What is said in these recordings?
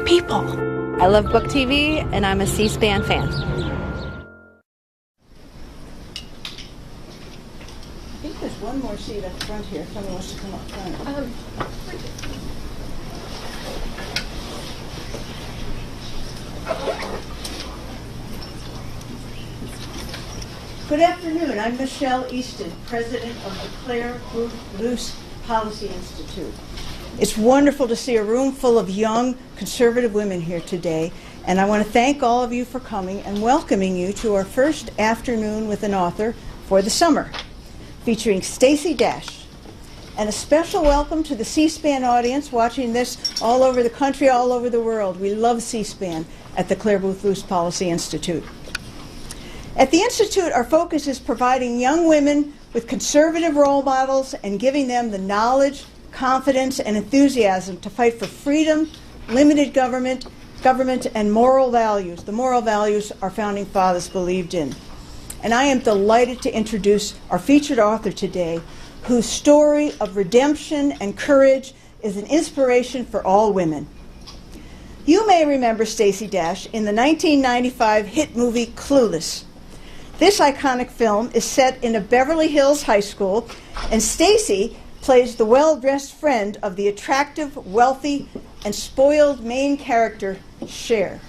people. I love book TV, and I'm a C-SPAN fan. I think there's one more seat up front here if someone wants to come up front. Good afternoon. I'm Michelle Easton, president of the Clare Boothe Luce Policy Institute. It's wonderful to see a room full of young conservative women here today, and I want to thank all of you for coming and welcoming you to our first afternoon with an author for the summer, featuring Stacey Dash. And a special welcome to the C-SPAN audience watching this all over the country, all over the world. We love C-SPAN at the Clare Boothe Luce Policy Institute. At the Institute, our focus is providing young women with conservative role models and giving them the knowledge, confidence, and enthusiasm to fight for freedom, limited government, and moral values, the moral values our founding fathers believed in. And I am delighted to introduce our featured author today, whose story of redemption and courage is an inspiration for all women. You may remember Stacey Dash in the 1995 hit movie Clueless. This iconic film is set in a Beverly Hills high school, and Stacey plays the well-dressed friend of the attractive, wealthy, and spoiled main character, Cher.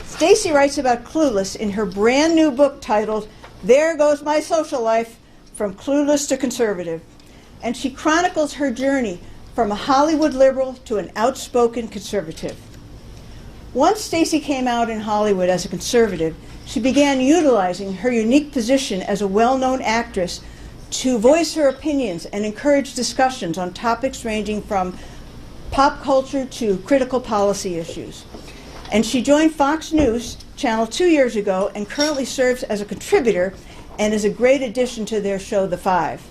Stacey writes about Clueless in her brand new book titled There Goes My Social Life, From Clueless to Conservative, and she chronicles her journey from a Hollywood liberal to an outspoken conservative. Once Stacey came out in Hollywood as a conservative, she began utilizing her unique position as a well-known actress to voice her opinions and encourage discussions on topics ranging from pop culture to critical policy issues. And she joined Fox News Channel 2 years ago and currently serves as a contributor and is a great addition to their show, The Five.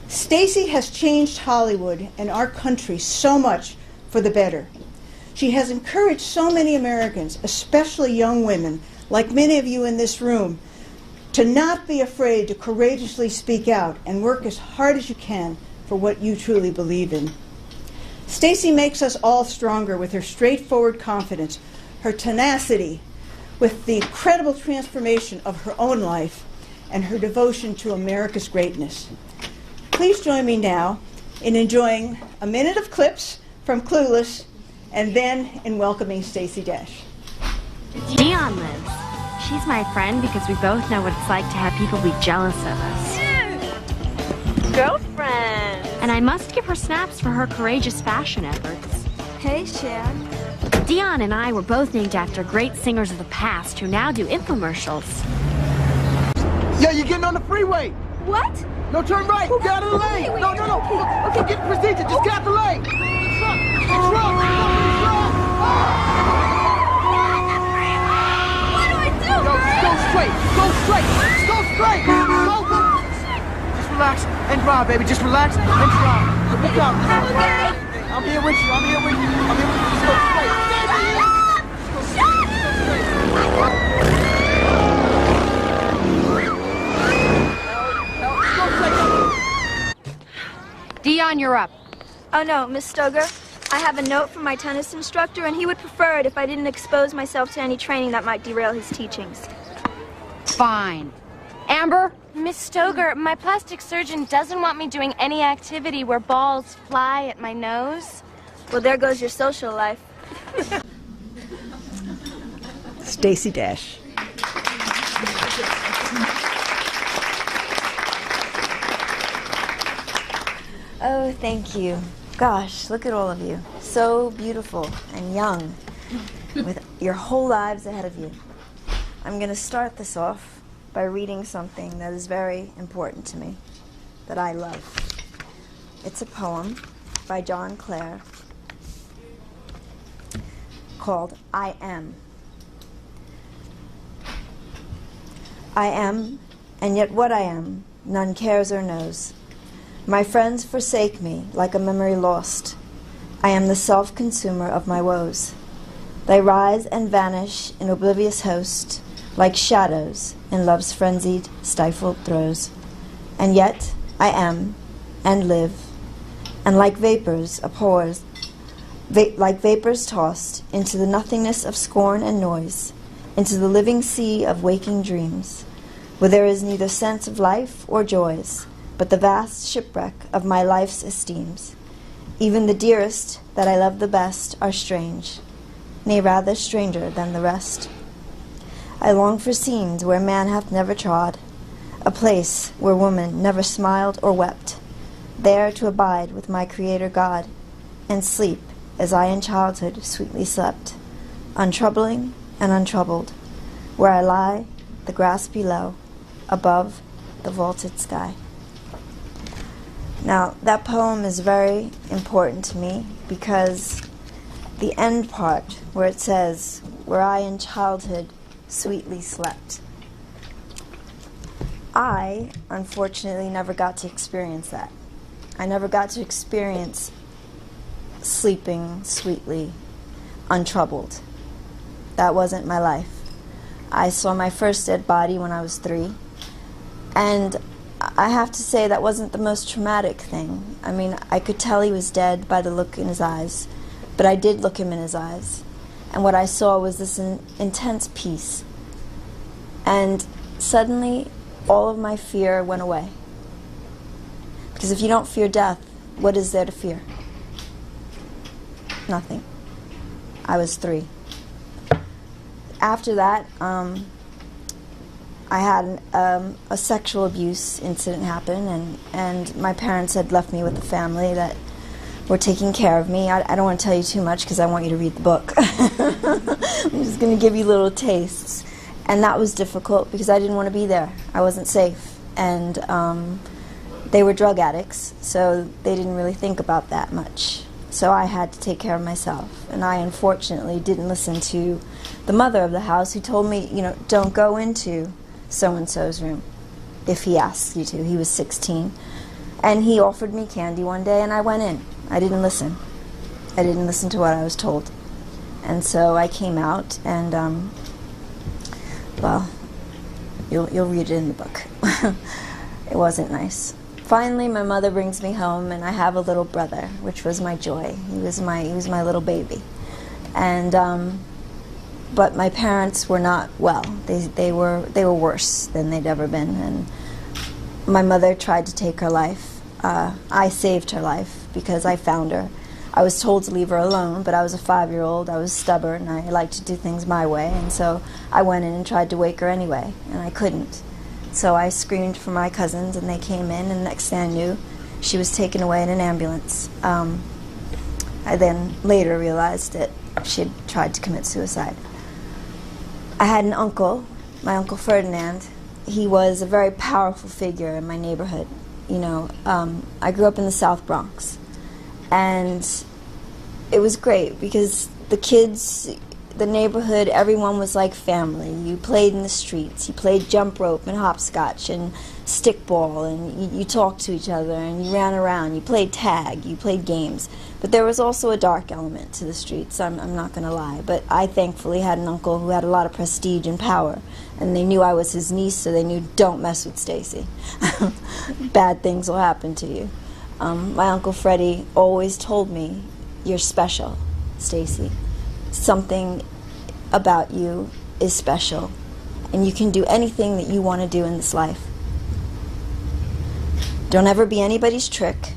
Stacey has changed Hollywood and our country so much for the better. She has encouraged so many Americans, especially young women, like many of you in this room, to not be afraid to courageously speak out and work as hard as you can for what you truly believe in. Stacey makes us all stronger with her straightforward confidence, her tenacity, with the incredible transformation of her own life, and her devotion to America's greatness. Please join me now in enjoying a minute of clips from Clueless, and then in welcoming Stacey Dash. Dion lives. She's my friend because we both know what it's like to have people be jealous of us. Girlfriend! And I must give her snaps for her courageous fashion efforts. Hey, Cher. Dion and I were both named after great singers of the past who now do infomercials. Yo, you're getting on the freeway! What? No, turn right! Get out of the lane! No. Okay, get the procedure, just get out the lane! The truck! Go straight! Go! Just relax and drive, baby. Just relax and drive. You'll be down. Okay. I'm here with you. Just go straight. Dion, you're up. Oh no, Miss Stoger. I have a note from my tennis instructor, and he would prefer it if I didn't expose myself to any training that might derail his teachings. Fine. Amber? Miss Stoger, my plastic surgeon doesn't want me doing any activity where balls fly at my nose. Well, there goes your social life. Stacey Dash. Oh, thank you. Gosh, look at all of you. So beautiful and young, with your whole lives ahead of you. I'm going to start this off by reading something that is very important to me, that I love. It's a poem by John Clare called I Am. I am, and yet what I am, none cares or knows. My friends forsake me like a memory lost. I am the self-consumer of my woes. They rise and vanish in oblivious host, like shadows in love's frenzied, stifled throes. And yet I am, and live, and like vapors abhors, like vapors tossed into the nothingness of scorn and noise, into the living sea of waking dreams, where there is neither sense of life or joys, but the vast shipwreck of my life's esteems. Even the dearest that I love the best are strange, nay, rather stranger than the rest. I long for scenes where man hath never trod, a place where woman never smiled or wept, there to abide with my Creator God, and sleep as I in childhood sweetly slept, untroubling and untroubled, where I lie, the grass below, above the vaulted sky. Now, that poem is very important to me because the end part, where it says, where I in childhood sweetly slept, I, unfortunately, never got to experience that. I never got to experience sleeping sweetly, untroubled. That wasn't my life. I saw my first dead body when I was 3, and I have to say that wasn't the most traumatic thing. I mean, I could tell he was dead by the look in his eyes, but I did look him in his eyes, and what I saw was this intense peace. And suddenly, all of my fear went away. Because if you don't fear death, what is there to fear? Nothing. I was 3. After that, I had a sexual abuse incident happen, and my parents had left me with a family that were taking care of me. I don't want to tell you too much because I want you to read the book. I'm just going to give you little tastes. And that was difficult because I didn't want to be there. I wasn't safe. And they were drug addicts, so they didn't really think about that much. So I had to take care of myself. And I, unfortunately, didn't listen to the mother of the house who told me, you know, don't go into so-and-so's room if he asks you to. He was 16. And he offered me candy one day, and I went in. I didn't listen. I didn't listen to what I was told. And so I came out, and, well, you'll read it in the book. It wasn't nice. Finally, my mother brings me home, and I have a little brother, which was my joy. He was my little baby. And, but my parents were not well. They were worse than they'd ever been. And my mother tried to take her life. I saved her life because I found her. I was told to leave her alone, but I was a 5-year-old. I was stubborn. I liked to do things my way, and so I went in and tried to wake her anyway, and I couldn't. So I screamed for my cousins, and they came in, and next thing I knew, she was taken away in an ambulance. I then later realized that she had tried to commit suicide. I had an uncle, my Uncle Ferdinand. He was a very powerful figure in my neighborhood. You know, I grew up in the South Bronx, and it was great because the kids, the neighborhood, everyone was like family. You played in the streets, you played jump rope and hopscotch and stickball, and you talked to each other, and you ran around, you played tag, you played games. But there was also a dark element to the streets, I'm not going to lie. But I thankfully had an uncle who had a lot of prestige and power, and they knew I was his niece, so they knew, don't mess with Stacy. Bad things will happen to you. My Uncle Freddie always told me, you're special, Stacy. Something about you is special, and you can do anything that you want to do in this life. Don't ever be anybody's trick,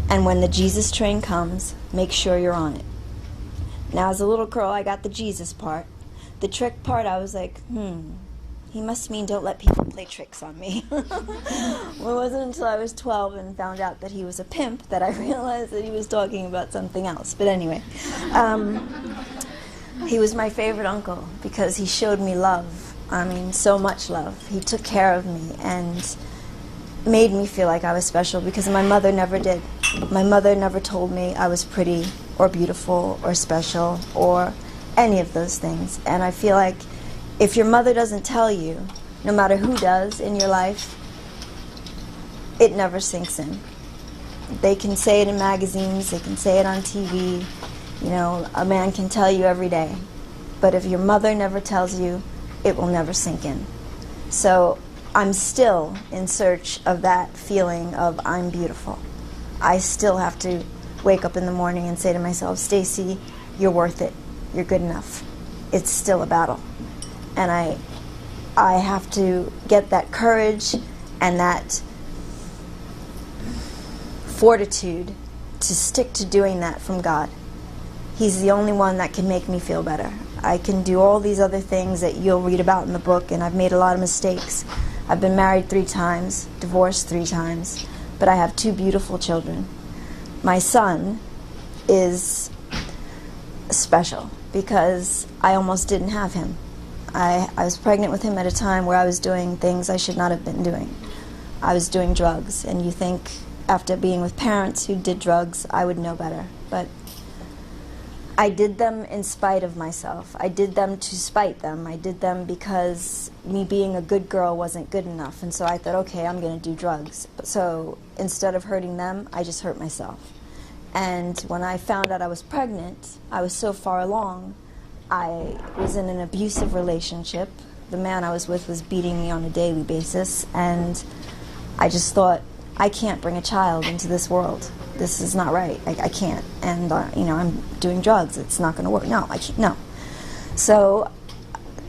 and when the Jesus train comes, make sure you're on it. Now, as a little girl, I got the Jesus part. The trick part, I was like, he must mean don't let people play tricks on me. Well, it wasn't until I was 12 and found out that he was a pimp that I realized that he was talking about something else. But anyway, he was my favorite uncle because he showed me love. I mean, so much love. He took care of me and made me feel like I was special because my mother never did. My mother never told me I was pretty or beautiful or special or any of those things. And I feel like if your mother doesn't tell you, no matter who does in your life, it never sinks in. They can say it in magazines, they can say it on TV, you know, a man can tell you every day. But if your mother never tells you, it will never sink in. So I'm still in search of that feeling of I'm beautiful. I still have to wake up in the morning and say to myself, Stacy, you're worth it. You're good enough. It's still a battle. And I have to get that courage and that fortitude to stick to doing that from God. He's the only one that can make me feel better. I can do all these other things that you'll read about in the book, and I've made a lot of mistakes. I've been married 3 times, divorced 3 times, but I have 2 beautiful children. My son is special because I almost didn't have him. I was pregnant with him at a time where I was doing things I should not have been doing. I was doing drugs, and you think after being with parents who did drugs, I would know better. But I did them in spite of myself. I did them to spite them. I did them because me being a good girl wasn't good enough. And so I thought, okay, I'm going to do drugs. So instead of hurting them, I just hurt myself. And when I found out I was pregnant, I was so far along. I was in an abusive relationship. The man I was with was beating me on a daily basis. And I just thought, I can't bring a child into this world. This is not right. I can't. And, you know, I'm doing drugs. It's not going to work. No, I can't. No. So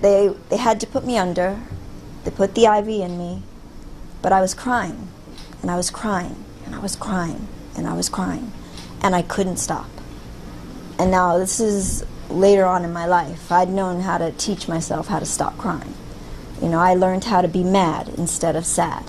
they had to put me under. They put the IV in me. But I was crying. And I was crying. And I was crying. And I was crying. And I couldn't stop. And now this is later on in my life. I'd known how to teach myself how to stop crying. You know, I learned how to be mad instead of sad.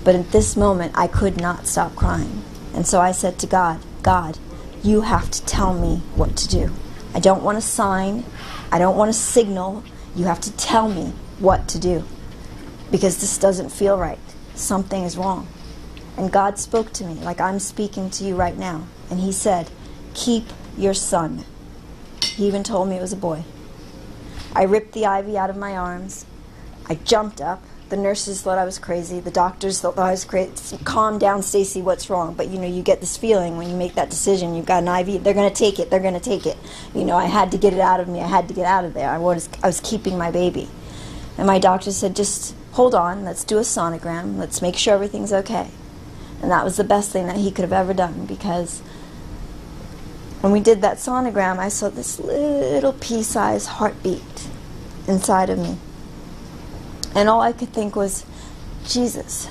But at this moment, I could not stop crying. And so I said to God, God, you have to tell me what to do. I don't want a sign. I don't want a signal. You have to tell me what to do. Because this doesn't feel right. Something is wrong. And God spoke to me like I'm speaking to you right now. And he said, keep your son. He even told me it was a boy. I ripped the IV out of my arms. I jumped up. The nurses thought I was crazy. The doctors thought I was crazy. Calm down, Stacy, what's wrong? But, you know, you get this feeling when you make that decision. You've got an IV. They're going to take it. They're going to take it. You know, I had to get it out of me. I had to get out of there. I was keeping my baby. And my doctor said, just hold on. Let's do a sonogram. Let's make sure everything's okay. And that was the best thing that he could have ever done, because when we did that sonogram, I saw this little pea-sized heartbeat inside of me. And all I could think was, Jesus,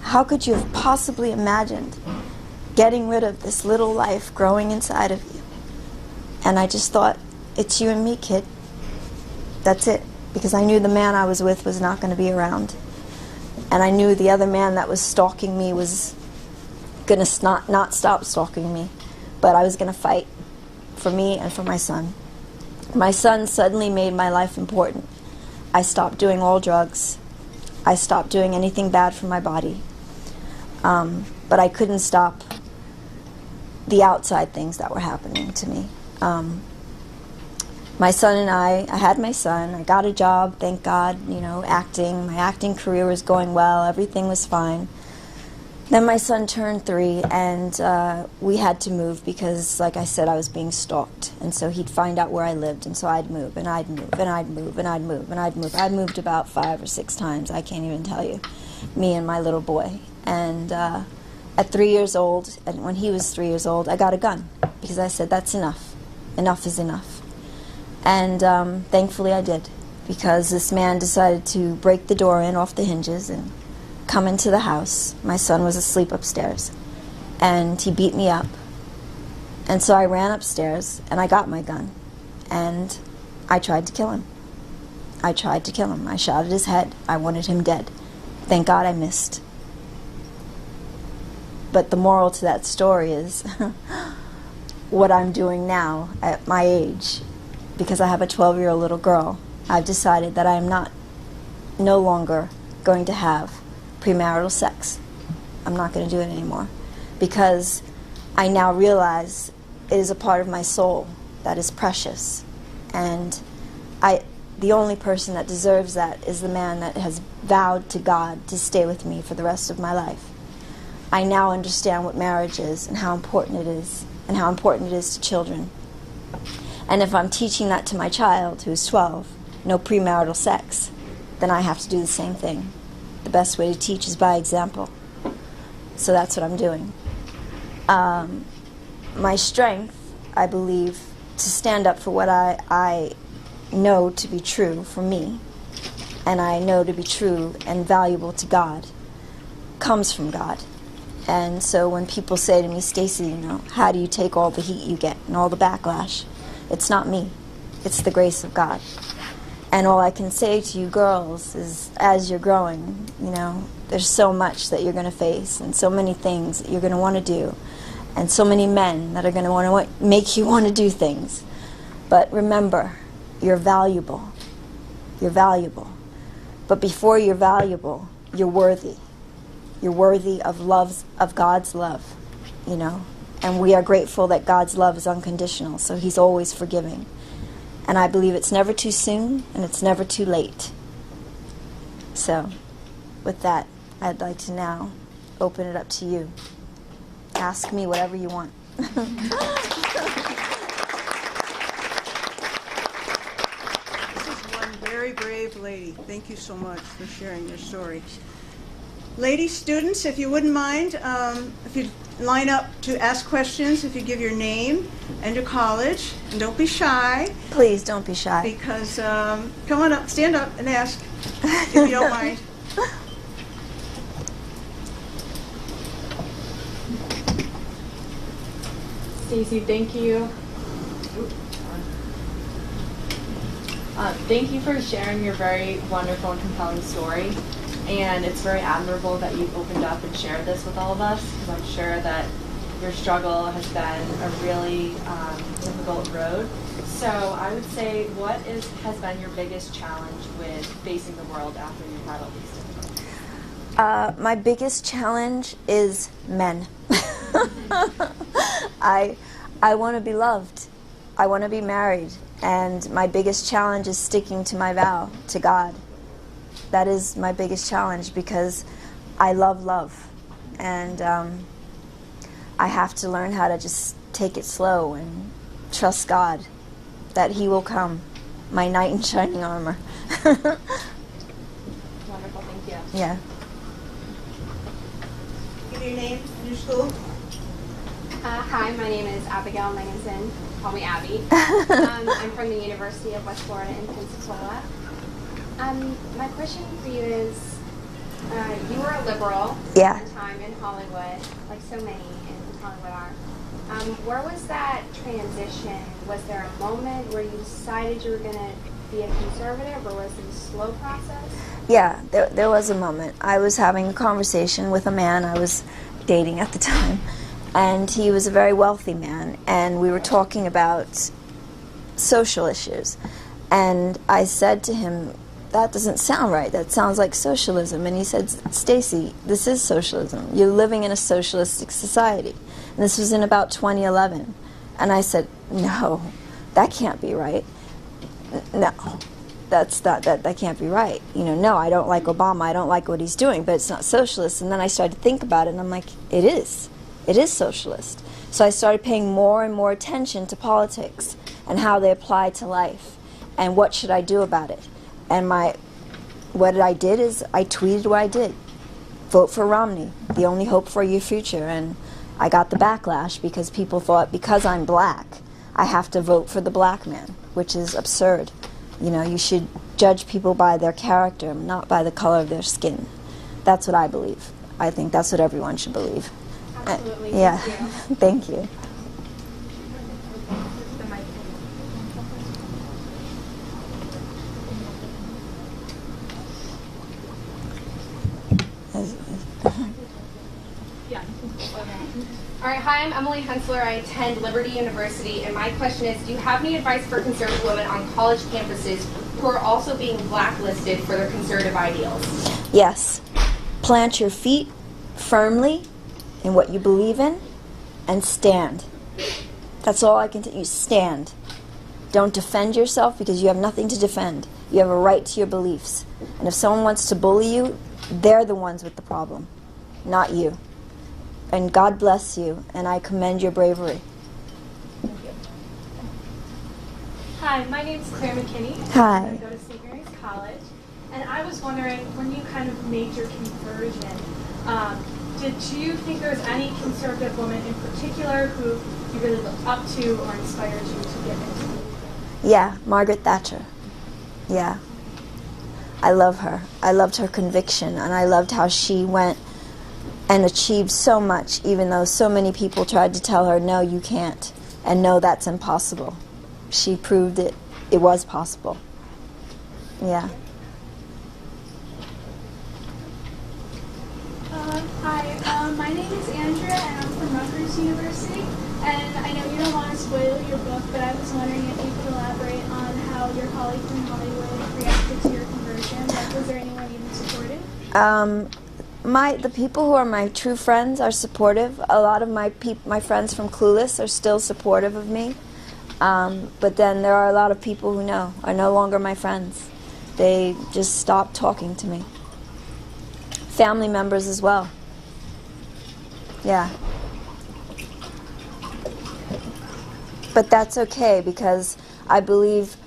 how could you have possibly imagined getting rid of this little life growing inside of you? And I just thought, it's you and me, kid. That's it. Because I knew the man I was with was not going to be around. And I knew the other man that was stalking me was going to not stop stalking me. But I was going to fight for me and for my son. My son suddenly made my life important. I stopped doing all drugs. I stopped doing anything bad for my body. But I couldn't stop the outside things that were happening to me. My son and I had my son. I got a job, thank God, you know, acting. My acting career was going well. Everything was fine. Then my son turned 3, and we had to move because, like I said, I was being stalked. And so he'd find out where I lived, and so I'd move, and I'd move, and I'd move, and I'd move, and I'd move. I'd moved about 5 or 6 times, I can't even tell you, me and my little boy. And at 3 years old, and when he was 3 years old, I got a gun because I said, that's enough. Enough is enough. And thankfully I did, because this man decided to break the door in off the hinges and come into the house. My son was asleep upstairs, and he beat me up. And so I ran upstairs, and I got my gun, and I tried to kill him. I tried to kill him. I shot at his head. I wanted him dead. Thank God I missed. But the moral to that story is what I'm doing now at my age, because I have a 12-year-old little girl. I've decided that I am no longer going to have premarital sex. I'm not going to do it anymore, because I now realize it is a part of my soul that is precious, and the only person that deserves that is the man that has vowed to God to stay with me for the rest of my life. I now understand what marriage is and how important it is, and how important it is to children. And if I'm teaching that to my child, who's 12, no premarital sex, then I have to do the same thing. The best way to teach is by example. So that's what I'm doing. my strength, I believe, to stand up for what I know to be true for me, and I know to be true and valuable to God, comes from God. And so when people say to me, Stacy, you know, how do you take all the heat you get and all the backlash? It's not me. It's the grace of God. And all I can say to you girls is, as you're growing, you know, there's so much that you're going to face and so many things that you're going to want to do and so many men that are going to want to make you want to do things. But remember, you're valuable. You're valuable. But before you're valuable, you're worthy. You're worthy of God's love, you know. And we are grateful that God's love is unconditional, so He's always forgiving. And I believe it's never too soon and it's never too late. So, with that, I'd like to now open it up to you. Ask me whatever you want. This is one very brave lady. Thank you so much for sharing your story. Lady students, if you wouldn't mind, if you line up to ask questions, if you give your name and your college, and don't be shy. Please don't be shy. Because, come on up, stand up and ask, if you don't mind. Stacy, thank you. Thank you for sharing your very wonderful and compelling story. And it's very admirable that you've opened up and shared this with all of us, because I'm sure that your struggle has been a really difficult road. So I would say, what has been your biggest challenge with facing the world after you've had all these difficulties? My biggest challenge is men. I want to be loved. I want to be married. And my biggest challenge is sticking to my vow to God. That is my biggest challenge, because I love love. And I have to learn how to just take it slow and trust God that He will come, my knight in shining armor. Wonderful, thank you. Yeah. Give your name and your school. Hi, my name is Abigail Mengenson. Call me Abby. I'm from the University of West Florida in Pensacola. My question for you is, you were a liberal Yeah. at the time in Hollywood, like so many in Hollywood are. Where was that transition? Was there a moment where you decided you were going to be a conservative, or was it a slow process? Yeah, there was a moment. I was having a conversation with a man I was dating at the time, and he was a very wealthy man, and we were talking about social issues. And I said to him, that doesn't sound right. That sounds like socialism. And he said, Stacy, this is socialism. You're living in a socialistic society. And this was in about 2011. And I said, no, that can't be right. No, that can't be right. You know, no, I don't like Obama. I don't like what he's doing, but it's not socialist. And then I started to think about it, and I'm like, it is. It is socialist. So I started paying more and more attention to politics and how they apply to life and what should I do about it. And what I did is I tweeted what I did. Vote for Romney, the only hope for your future. And I got the backlash because people thought because I'm black, I have to vote for the black man, which is absurd. You know, you should judge people by their character, not by the color of their skin. That's what I believe. I think that's what everyone should believe. Absolutely. Yeah, Thank you. thank you. All right, hi, I'm Emily Hensler. I attend Liberty University, and my question is, do you have any advice for conservative women on college campuses who are also being blacklisted for their conservative ideals? Yes. Plant your feet firmly in what you believe in and stand. That's all I can tell you. Stand. Don't defend yourself, because you have nothing to defend. You have a right to your beliefs. And if someone wants to bully you, they're the ones with the problem, not you. And God bless you, and I commend your bravery. Hi, my name is Claire McKinney. Hi. I go to St. Mary's College, and I was wondering, when you kind of made your conversion, do you think there's any conservative woman in particular who you really looked up to or inspired you to get into? Yeah, Margaret Thatcher. Yeah. I love her. I loved her conviction, and I loved how she went and achieved so much, even though so many people tried to tell her, no, you can't, and no, that's impossible. She proved it was possible. Yeah. Hi, my name is Andrea, and I'm from Rutgers University. And I know you don't want to spoil your book, but I was wondering if you could elaborate on how your colleagues in Hollywood reacted to your conversion. Like, was there anyone even supportive? The people who are my true friends are supportive. A lot of my friends from Clueless are still supportive of me. But then there are a lot of people who are no longer my friends. They just stopped talking to me. Family members as well. Yeah. But that's okay, because I believe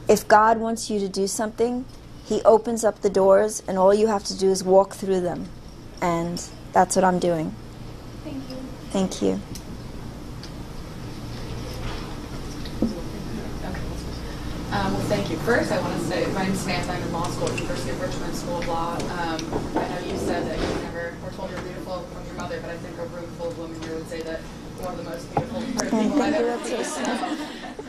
if God wants you to do something, He opens up the doors, and all you have to do is walk through them. And that's what I'm doing. Thank you. Thank you. Well, thank you. First, I want to say, my name is Samantha. I'm in law school at the University of Richmond School of Law. I know you said that you never were told you're beautiful from your mother, but I think a room full of women here would say that you're one of the most beautiful people I've ever seen.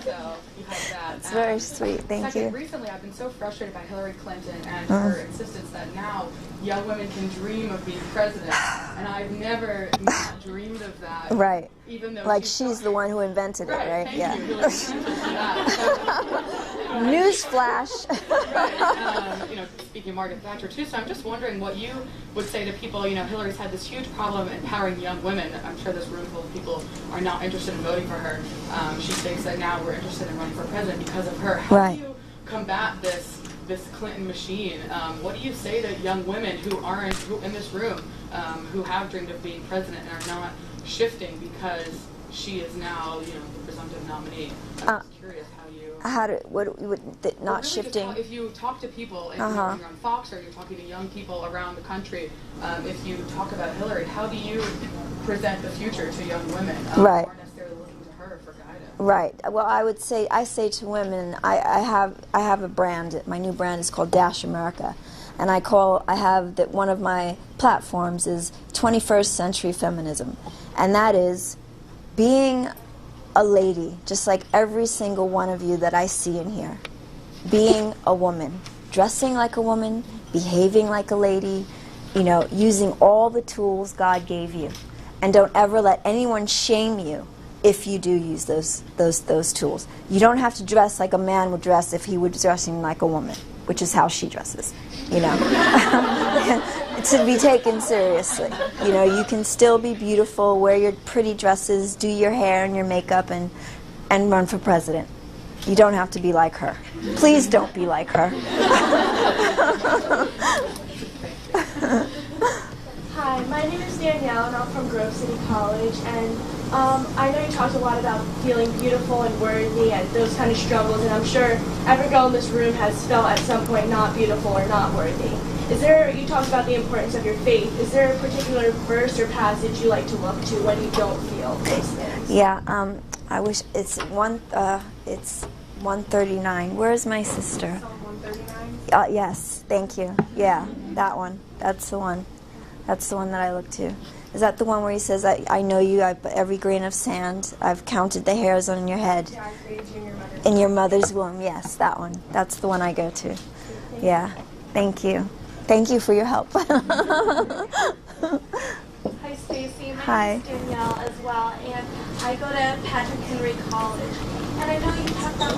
So you have that. It's very sweet. Thank you. Recently, I've been so frustrated by Hillary Clinton and her insistence that now young women can dream of being president, and I've never not dreamed of that. Right. Even though like she's the one who invented it, right? Thank Yeah. you. Newsflash. Right. Speaking of Margaret Thatcher too, so I'm just wondering what you would say to people. Hillary's had this huge problem empowering young women. I'm sure this room full of people are now interested in voting for her. She thinks that now we're interested in running for president because of her. How do you combat this Clinton machine? What do you say to young women who in this room who have dreamed of being president and are not shifting because she is now, the presumptive nominee? I'm just curious how you... not shifting? If you talk to people, if you're on Fox or you're talking to young people around the country, if you talk about Hillary, how do you present the future to young women who aren't necessarily looking to her for guidance? Right. Well, I say to women, I have a brand. My new brand is called Dash America, and one of my platforms is 21st century feminism, and that is being a lady, just like every single one of you that I see in here. Being a woman, dressing like a woman, behaving like a lady, using all the tools God gave you, and don't ever let anyone shame you if you do use those tools. You don't have to dress like a man would dress if he was dressing like a woman, which is how she dresses, to be taken seriously. You can still be beautiful, wear your pretty dresses, do your hair and your makeup, and run for president. You don't have to be like her. Please don't be like her. Hi, my name is Danielle, and I'm from Grove City College, and I know you talked a lot about feeling beautiful and worthy and those kind of struggles, and I'm sure every girl in this room has felt at some point not beautiful or not worthy. You talked about the importance of your faith. Is there a particular verse or passage you like to look to when you don't feel those things? Yeah, I wish it's 139. Where's my sister? Psalm 139? Yes, thank you. Yeah, that one. That's the one. That's the one that I look to. Is that the one where he says, I know you, every grain of sand, I've counted the hairs on your head. Yeah, I created you in your mother's womb. Yes, that one. That's the one I go to. Yeah, thank you. Thank you for your help. Hi, Stacy. My name is Danielle as well, and I go to Patrick Henry College. And I know you talked about,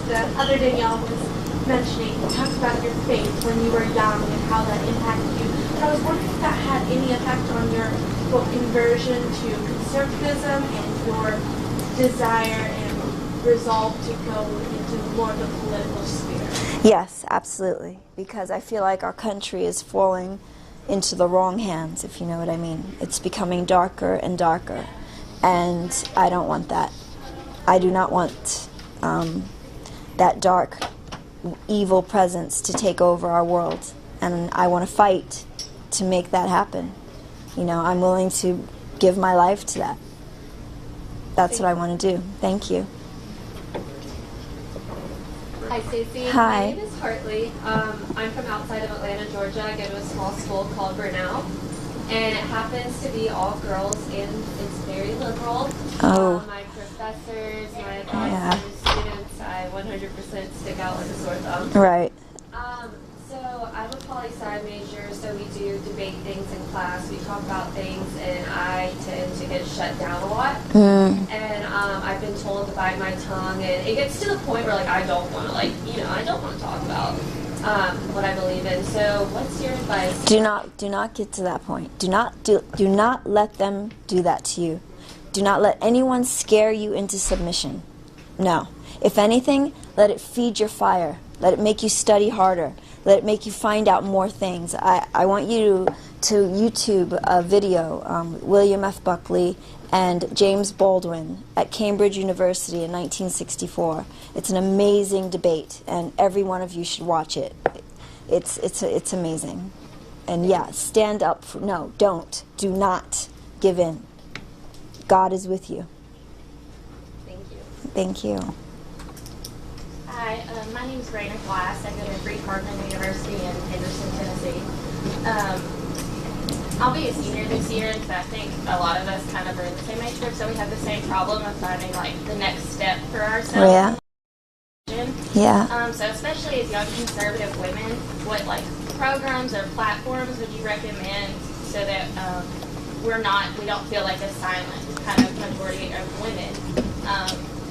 the other Danielle was mentioning, you talked about your faith when you were young and how that impacted you. And I was wondering if that had any effect on your conversion to conservatism and your desire and resolve to go into more of the political sphere. Yes, absolutely. Because I feel like our country is falling into the wrong hands, if you know what I mean. It's becoming darker and darker. And I don't want that. I do not want that dark, evil presence to take over our world. And I want to fight to make that happen. You know, I'm willing to give my life to that. That's what I want to do. Thank you. Hi, Stacey. Hi. My name is Hartley. I'm from outside of Atlanta, Georgia. I go to a small school called Burnell, and it happens to be all girls, and it's very liberal. Oh. My professors, my advisors, students, I 100% stick out like a sore thumb. Right. So I'm a poli-sci major, so we do debate things in class. We talk about things, and I tend to get shut down a lot. And I've been told to bite my tongue, and it gets to the point where, like, I don't want to, I don't want to talk about what I believe in. So what's your advice? Do not get to that point. Do not let them do that to you. Do not let anyone scare you into submission. No. If anything, let it feed your fire. Let it make you study harder. Let it make you find out more things. I want you to YouTube a video, William F. Buckley and James Baldwin at Cambridge University in 1964. It's an amazing debate, and every one of you should watch it. It's amazing. And yeah, stand up. No, don't. Do not give in. God is with you. Thank you. Thank you. Hi, my name is Raina Glass. I go to Freed-Hardeman University in Henderson, Tennessee. I'll be a senior this year, and so I think a lot of us kind of are in the same age group, so we have the same problem of finding like the next step for ourselves. Yeah. So especially as young conservative women, what like programs or platforms would you recommend so that we don't feel like a silent kind of majority of women?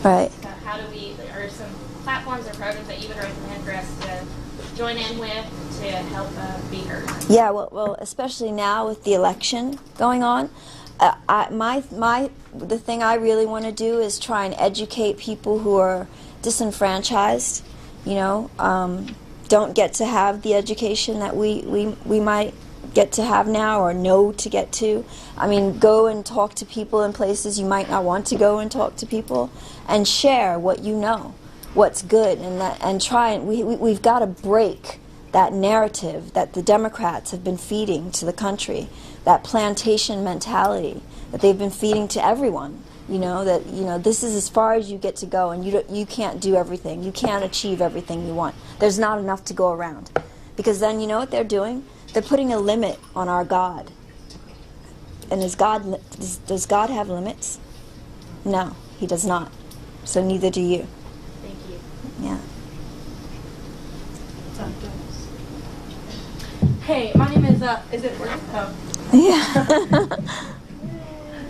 Right. So how do we, or some platforms or programs that you would recommend for us to join in with to help be heard? Yeah, well, especially now with the election going on, the thing I really want to do is try and educate people who are disenfranchised. You know, don't get to have the education that we might get to have now or know to get to. I mean, go and talk to people in places you might not want to go and talk to people, and share what you know, what's good, and try and we've got to break that narrative that the Democrats have been feeding to the country, that plantation mentality that they've been feeding to everyone. You know, that, you know, this is as far as you get to go, and you can't do everything. You can't achieve everything you want. There's not enough to go around. Because then, you know what they're doing? They're putting a limit on our God. And does God have limits? No, he does not. So neither do you. Thank you. Yeah. Hey, my name is it working? Oh. Yeah.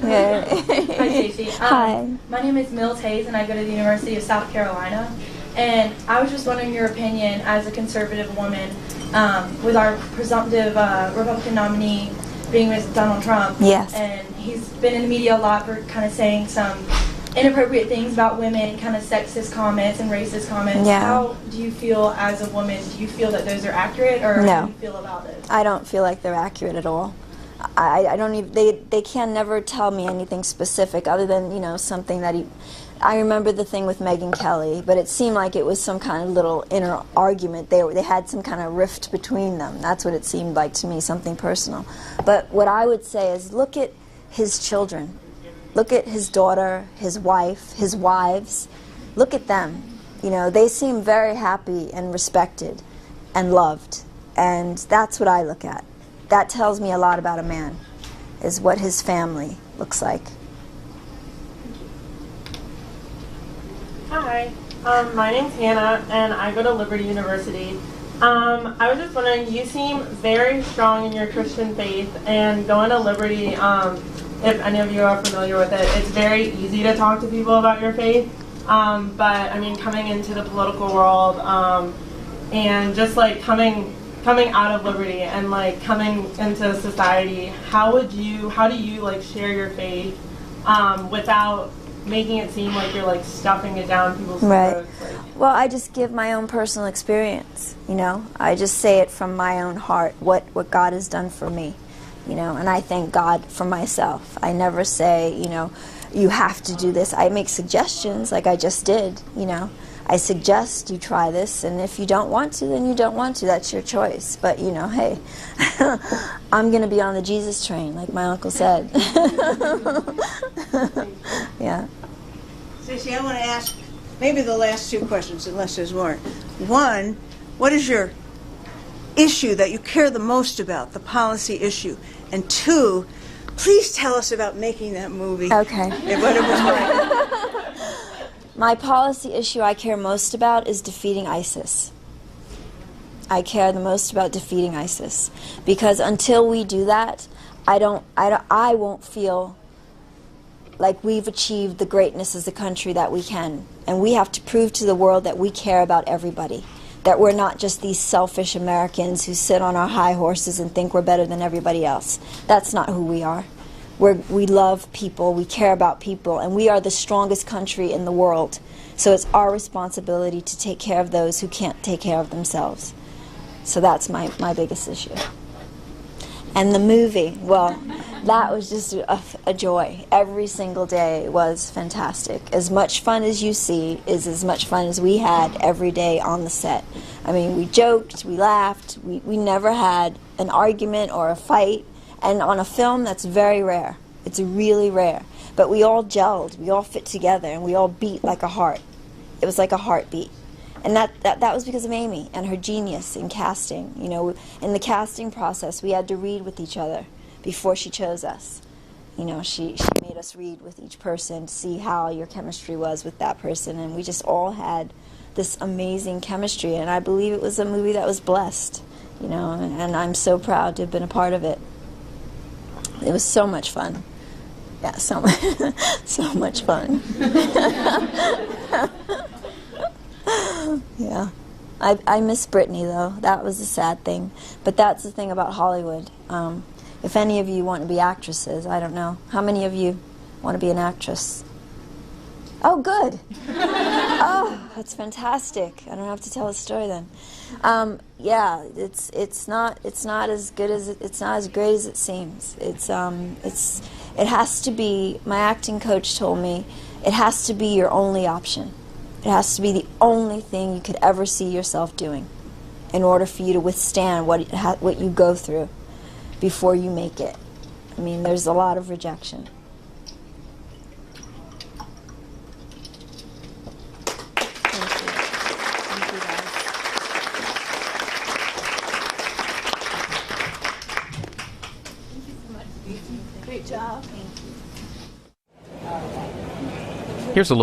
Yeah. Hi, Stacey. Hi. My name is Mills Hayes, and I go to the University of South Carolina. And I was just wondering your opinion as a conservative woman with our presumptive Republican nominee being Donald Trump. Yes. And he's been in the media a lot for kind of saying some inappropriate things about women, kind of sexist comments and racist comments. Yeah. How do you feel as a woman? Do you feel that those are accurate, or No. how do you feel about it? I don't feel like they're accurate at all. I don't even, they can never tell me anything specific other than, you know, something that I remember the thing with Megyn Kelly, but it seemed like it was some kind of little inner argument. They had some kind of rift between them. That's what it seemed like to me, something personal. But what I would say is look at his children. Look at his daughter, his wife, his wives. Look at them. You know, they seem very happy and respected and loved. And that's what I look at. That tells me a lot about a man, is what his family looks like. Hi, my name's Hannah, and I go to Liberty University. I was just wondering, you seem very strong in your Christian faith, and going to Liberty, if any of you are familiar with it, it's very easy to talk to people about your faith. But I mean, coming into the political world, and just like coming out of Liberty and like coming into society, how do you like share your faith without making it seem like you're like stuffing it down people's throats? Like, Well, I just give my own personal experience, you know. I just say it from my own heart, what God has done for me, you know, and I thank God for myself. I never say, you know, you have to do this. I make suggestions like I just did, you know. I suggest you try this, and if you don't want to, then you don't want to. That's your choice. But, you know, hey, I'm going to be on the Jesus train, like my uncle said. Yeah. Stacey, I want to ask maybe the last two questions, unless there's more. One, what is your issue that you care the most about, the policy issue? And two, please tell us about making that movie. Okay. And what it was like. My policy issue I care most about is defeating ISIS. I care the most about defeating ISIS, because until we do that, I won't feel like we've achieved the greatness as a country that we can. And we have to prove to the world that we care about everybody, that we're not just these selfish Americans who sit on our high horses and think we're better than everybody else. That's not who we are. We love people, we care about people, and we are the strongest country in the world. So it's our responsibility to take care of those who can't take care of themselves. So that's my biggest issue. And the movie, well, that was just a joy. Every single day was fantastic. As much fun as you see is as much fun as we had every day on the set. I mean, we joked, we laughed, we never had an argument or a fight. And on a film, that's very rare. It's really rare. But we all gelled, we all fit together, and we all beat like a heart. It was like a heartbeat. And that was because of Amy and her genius in casting. You know, in the casting process, we had to read with each other before she chose us. You know, she made us read with each person to see how your chemistry was with that person. And we just all had this amazing chemistry. And I believe it was a movie that was blessed, you know, and I'm so proud to have been a part of it. It was so much fun. Yeah, so much fun. Yeah. I miss Brittany, though. That was a sad thing. But that's the thing about Hollywood. If any of you want to be actresses, I don't know. How many of you want to be an actress? Oh, good. Oh, that's fantastic. I don't have to tell a story then. Yeah, it's not as good as it's not as great as it seems. It has to be. My acting coach told me it has to be your only option. It has to be the only thing you could ever see yourself doing, in order for you to withstand what you go through before you make it. I mean, there's a lot of rejection. Great job. Here's a look